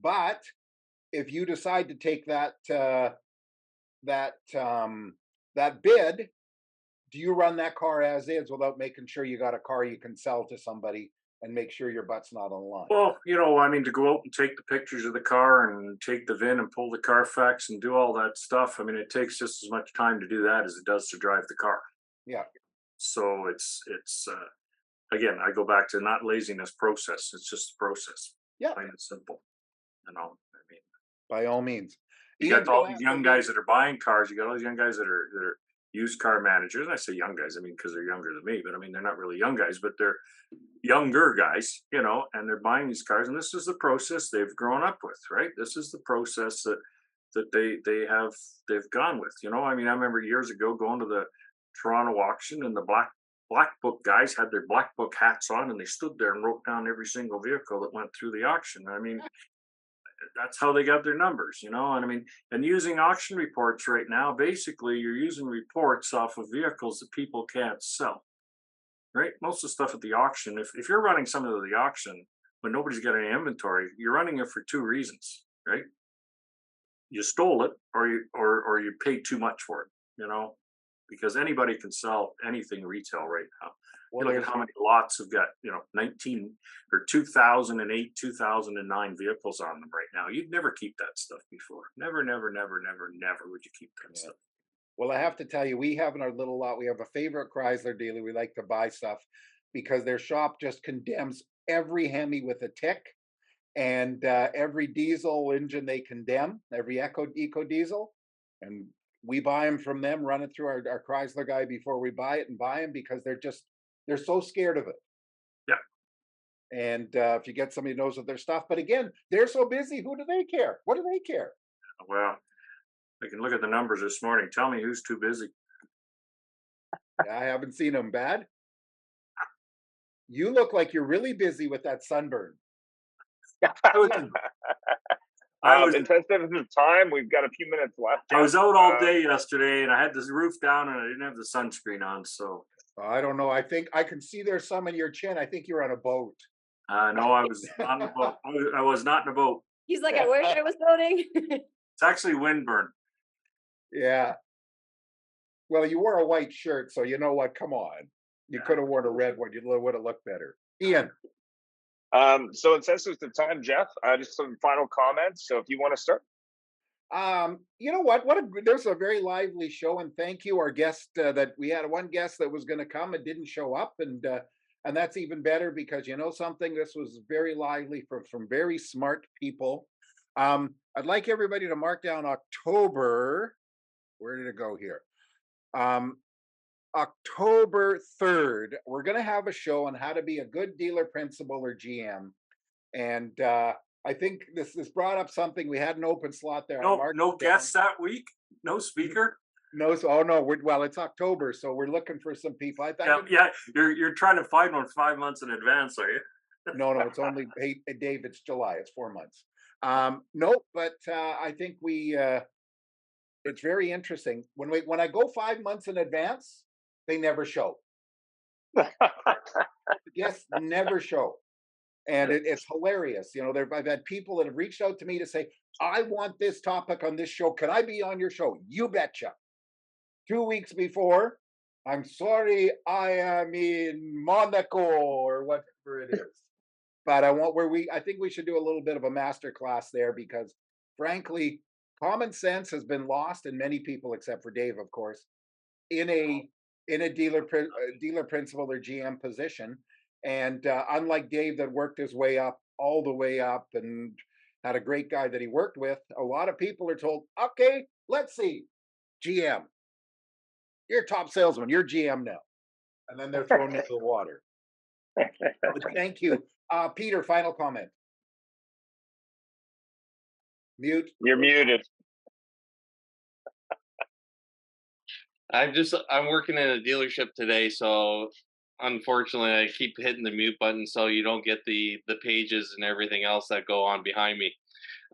Speaker 5: but if you decide to take that bid, do you run that car as is without making sure you got a car you can sell to somebody and make sure your butt's not on the line?
Speaker 12: well, you know, I mean, to go out and take the pictures of the car and take the VIN and pull the Carfax and do all that stuff, I mean, it takes just as much time to do that as it does to drive the car.
Speaker 5: Yeah.
Speaker 12: So it's again, I go back to not laziness, process. It's just a process.
Speaker 5: Yeah.
Speaker 12: Plain and simple. You know, I mean,
Speaker 5: By all means.
Speaker 12: you got all these young guys that are buying cars. You got all these young guys that are used car managers. And I say young guys, I mean, because they're younger than me, but I mean, they're not really young guys, but they're younger guys, you know, and they're buying these cars. And this is the process they've grown up with, right? This is the process that they've gone with, you know. I mean, I remember years ago going to the Toronto auction, and the black book guys had their black book hats on, and they stood there and wrote down every single vehicle that went through the auction. I mean, that's how they got their numbers, you know. And I mean, and using auction reports right now, basically you're using reports off of vehicles that people can't sell, right? Most of the stuff at the auction, if you're running something to the auction when nobody's got any inventory, you're running it for two reasons, right? You stole it, or you paid too much for it, you know, because anybody can sell anything retail right now.
Speaker 5: Well,
Speaker 12: Look at how many lots have got, you know, 19 or 2008, 2009 vehicles on them right now. You'd never keep that stuff before. Never would you keep that stuff.
Speaker 5: Well, I have to tell you, we have in our little lot, we have a favorite Chrysler dealer. We like to buy stuff because their shop just condemns every Hemi with a tick, and every diesel engine they condemn, every eco diesel. And we buy them from them, run it through our Chrysler guy before we buy it, and buy them because they're so scared of it.
Speaker 12: Yeah.
Speaker 5: And if you get somebody who knows what their stuff, but again, they're so busy. Who do they care? What do they care?
Speaker 12: Well, I can look at the numbers this morning. Tell me who's too busy.
Speaker 5: I haven't seen them. Bad. You look like you're really busy with that sunburn.
Speaker 1: In terms of time, we've got a few minutes left.
Speaker 12: I was out all day yesterday, and I had this roof down, and I didn't have the sunscreen on. So
Speaker 5: I don't know. I think I can see there's some in your chin. I think you're on a boat.
Speaker 12: No, I was on a boat. I was not in a boat.
Speaker 3: He's like, I wish I was boating.
Speaker 12: It's actually windburn.
Speaker 5: Yeah. Well, you wore a white shirt, so you know what? Come on. You could have worn a red one. You would have looked better. Ian.
Speaker 1: So in sense of time, Jeff, just some final comments. So if you want to start.
Speaker 5: You know what? There's a very lively show, and thank you, our guest. That we had one guest that was going to come and didn't show up, and that's even better because you know something. This was very lively from very smart people. I'd like everybody to mark down October. Where did it go here? October 3rd, we're going to have a show on how to be a good dealer principal or GM, and I think this brought up something. We had an open slot there.
Speaker 12: No guests that week. No speaker.
Speaker 5: No. Oh no. Well, it's October, so we're looking for some people.
Speaker 12: Yeah. You're trying to find one 5 months in advance, are you?
Speaker 5: No. It's only. Hey, Dave. It's July. It's 4 months. No, but I think it's very interesting when I go 5 months in advance, they never show. Guests never show. And it's hilarious. You know, I've had people that have reached out to me to say, I want this topic on this show. Can I be on your show? You betcha. 2 weeks before, I'm sorry, I am in Monaco or whatever it is. but I think we should do a little bit of a master class there, because frankly, common sense has been lost in many people, except for Dave, of course, in a dealer principal or GM position. And unlike Dave, that worked his way up all the way up and had a great guy that he worked with, a lot of people are told, okay, let's see, GM, you're top salesman, you're GM now. And then they're thrown into the water. But thank you. Peter, final comment. Mute.
Speaker 1: You're muted.
Speaker 8: I'm working in a dealership today, so unfortunately I keep hitting the mute button so you don't get the pages and everything else that go on behind me.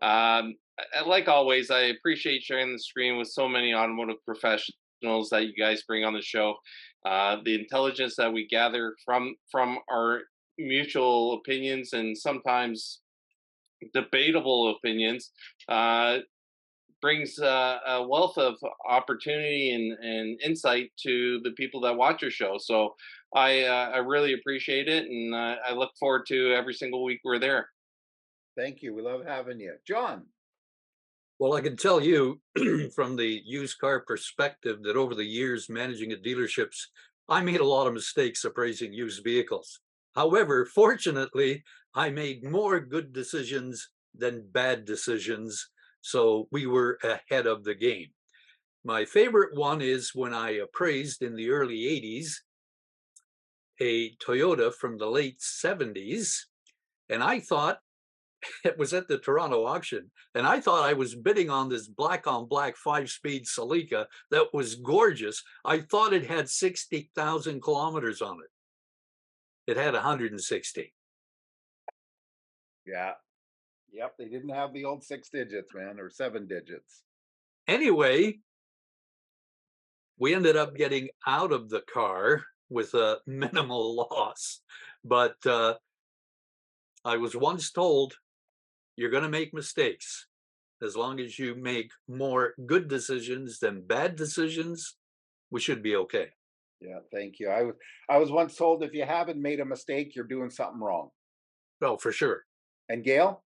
Speaker 8: Like always, I appreciate sharing the screen with so many automotive professionals that you guys bring on the show. The intelligence that we gather from our mutual opinions and sometimes debatable opinions brings a wealth of opportunity and insight to the people that watch your show. So I really appreciate it, and I look forward to every single week we're there.
Speaker 5: Thank you. We love having you. John.
Speaker 9: Well, I can tell you from the used car perspective that over the years managing at dealerships, I made a lot of mistakes appraising used vehicles. However, fortunately, I made more good decisions than bad decisions, so we were ahead of the game. My favorite one is when I appraised in the early 80s a Toyota from the late 70s, and I thought, it was at the Toronto auction, and I thought I was bidding on this black on black 5-speed Celica that was gorgeous. I thought it had 60,000 kilometers on it. It had 160.
Speaker 5: Yeah. Yep. They didn't have the old 6 digits, man, or 7 digits.
Speaker 9: Anyway, we ended up getting out of the car with a minimal loss. But I was once told, you're going to make mistakes. As long as you make more good decisions than bad decisions, we should be okay.
Speaker 5: Yeah, thank you. I was once told, if you haven't made a mistake, you're doing something wrong.
Speaker 9: Oh, for sure.
Speaker 5: And Gail?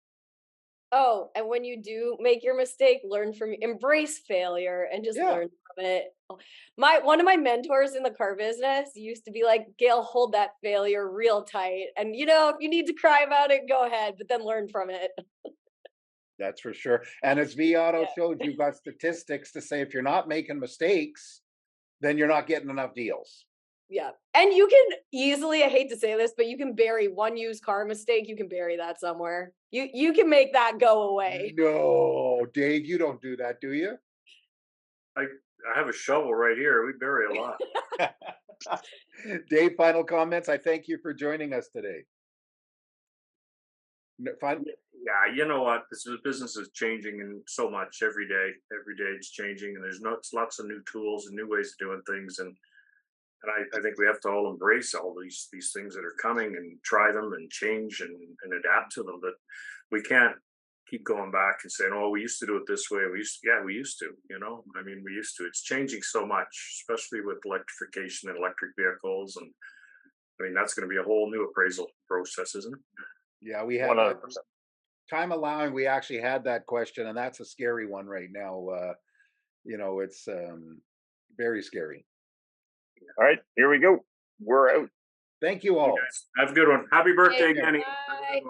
Speaker 3: Oh, and when you do make your mistake, embrace failure and just learn from it. One of my mentors in the car business used to be like, Gail, hold that failure real tight. And if you need to cry about it, go ahead, but then learn from it.
Speaker 5: That's for sure. And as Auto showed, you've got statistics to say if you're not making mistakes, then you're not getting enough deals.
Speaker 3: Yeah. And you can easily, I hate to say this, but you can bury one used car mistake. You can bury that somewhere. You can make that go away.
Speaker 5: No, Dave, you don't do that, do you?
Speaker 12: I have a shovel right here. We bury a lot.
Speaker 5: Dave, final comments. I thank you for joining us today.
Speaker 12: Yeah, you know what? This business is changing and so much every day. Every day it's changing, and there's lots of new tools and new ways of doing things. And I think we have to all embrace all these things that are coming and try them and change and adapt to them. But we can't keep going back and saying, "Oh, we used to do it this way." We used to. I mean, we used to. It's changing so much, especially with electrification and electric vehicles, and I mean that's going to be a whole new appraisal process, isn't it?
Speaker 5: Yeah, we have
Speaker 1: 100%.
Speaker 5: Time allowing. We actually had that question, and that's a scary one right now. It's very scary.
Speaker 1: All right, here we go. We're out.
Speaker 5: Thank you all.
Speaker 12: Have a good one. Happy birthday, Kenny.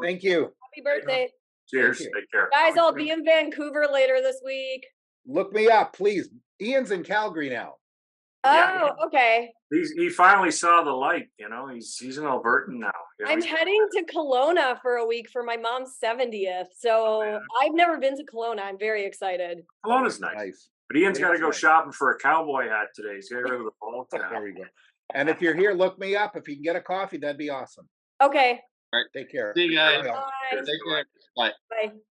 Speaker 5: Thank you.
Speaker 3: Happy birthday.
Speaker 12: Cheers. Take care.
Speaker 3: Guys, I'll be in Vancouver later this week.
Speaker 5: Look me up, please. Ian's in Calgary now.
Speaker 3: Oh, okay.
Speaker 12: He finally saw the light. He's in Alberta now.
Speaker 3: I'm heading to Kelowna for a week for my mom's 70th. So I've never been to Kelowna. I'm very excited.
Speaker 12: Kelowna's nice. But Ian's got to go shopping for a cowboy hat today. He's got to go to the ball town.
Speaker 5: There we go. And if you're here, look me up. If you can get a coffee, that'd be awesome.
Speaker 3: Okay.
Speaker 8: All right.
Speaker 5: Take care.
Speaker 8: See you guys.
Speaker 3: Bye.
Speaker 8: Take care. Bye.
Speaker 3: Bye.